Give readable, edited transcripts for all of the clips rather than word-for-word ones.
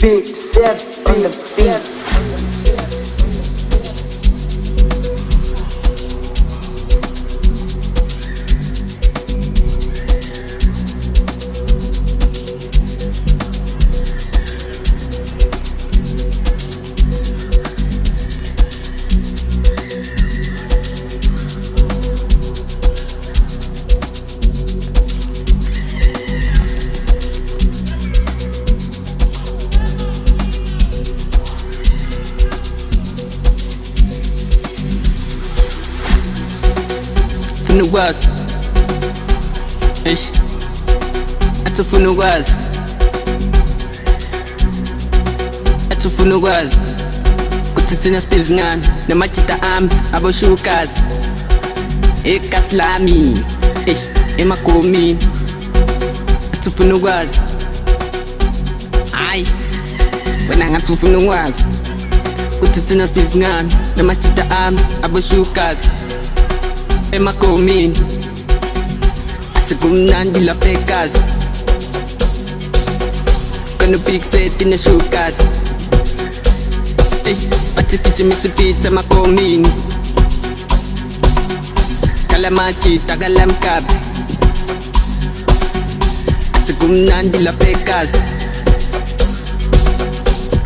Big set on the beat. Funugwazi, eish, athi funugwazi, kuthi thina sibizi ngani namajita ami aboshukazi ekhasi lami, eish, Emagomini, athi funugwazi, hayi, wena ngathi funugwazi, kuthi thina sibizi ngani namajita ami aboshukazi Emagomini, athi kumnandi lapha ekhasi, kanobig set ineshukazi, eish, bathi gijimisa ipitha Emagomini, kalamajita kalamkabi, athi kumnandi lapha ekhasi,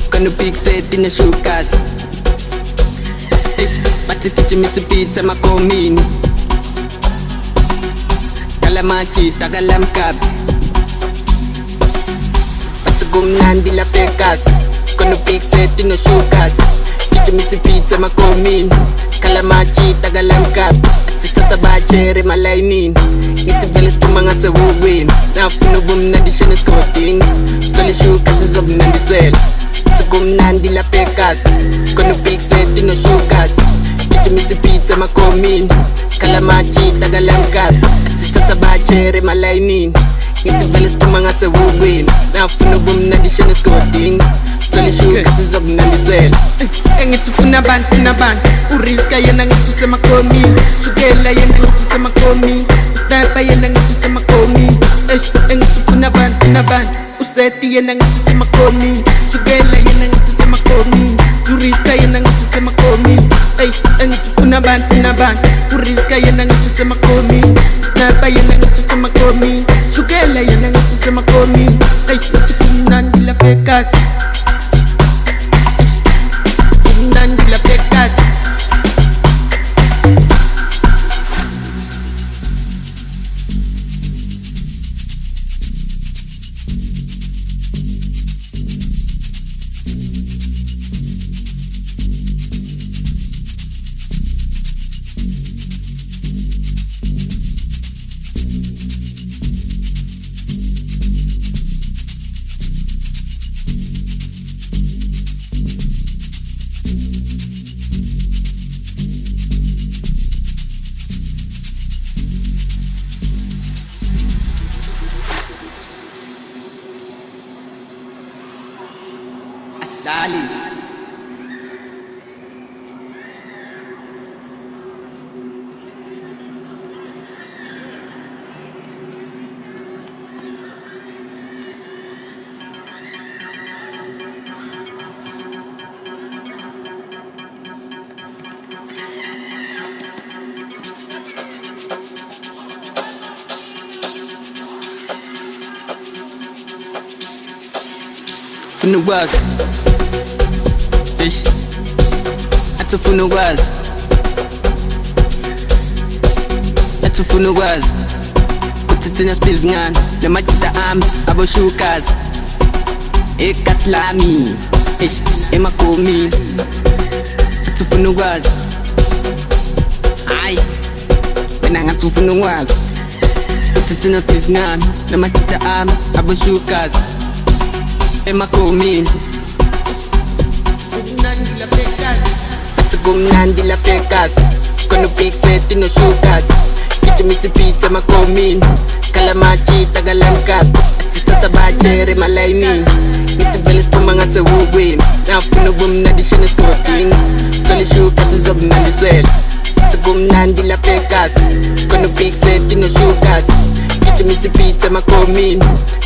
kanobig set ineshukazi, eish, bathi gijimisa ipitha Emagomini, kalamajita kalamkabi, bathi kumnandi lapha ekhasi, kanobig set ineshukazi, gijimisa ipitha Emagomini, kalamajita kalamkabi, asithatha bajere emalayinini, ngithi vele siphuma ngasehhokweni, nafuna ubumnandisha esigodini, thola ishukazi sizokunandisela, athi kumnandi lapha ekhasi, kanobig set ineshukazi, gijimisa ipitha Emagomini, kalamajita kalamkabi, asithatha bajere emalayinini, ngithi vele siphuma ngasehhokweni, nafuna ubumnandisha esigodini, thola ishukazi sizokunandisela. Engithi funa abantu uriska yena ngithi useMagomini, shukela yena ngithi useMagomini, Snyper yena ngithi useMagomini, eish, engithi funa abantu useti yena ngithi useMagomini, shukela yena ngithi useMagomini, uriska yena ngithi useMagomini, eish, engithi funa abantu uriska yena ngithi useMagomini, Snyper yena ngithi useMagomini, shukela yena ngithi useMagomini, eish, uthi kumnandi lapha ekhasi, kumnandi lapha ekhasi. Asali, funugwazi, eish, athi funugwazi, kuthi thina sibizi ngani namajita ami aboshukazi ekhasi lami, eish, Emagomini, athi funugwazi, hayi, wena ngathi funugwazi, kuthi thina sibizi ngani namajita ami aboshukazi Emagomini, athi kumnandi lapha ekhasi, kanobig set ineshukazi, gijimisa ipitha Emagomini, kalamajita kalamkabi, asithatha bajere emalayinini, ngithi vele siphuma ngasehhokweni, nafuna ubumnandisha esigodini, thola ishukazi sizokunandisela, athi kumnandi lapha ekhasi, kanobig set ineshukazi, Kichimisipita makomin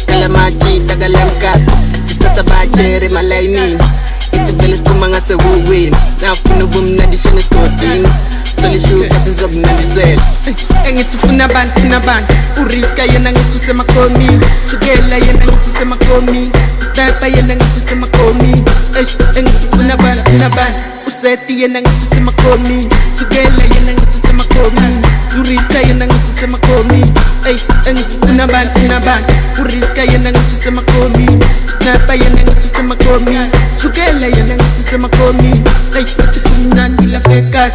Kalamachi tagalamkat Sitata bachere malainin Itibeles kumanga sa wuwin Nafunubum na di siya naskotin Solishu kasi zob na disel Ang ito punaban Uris kaya nang ito sa makomin Sugela yan ang ito sa makomin Sniper yan ang ito sa makomin Ang ito punaban Useti yan ang ito sa makomin Sugela yan ang ito sa makomin Uris kaya nang ito sa makomin Ang ito punaban Uris kaya nang ito sa makomin Sniper yan ang ito sa makomin Sugela yan ang ito sa makomin Ito punan nila pekas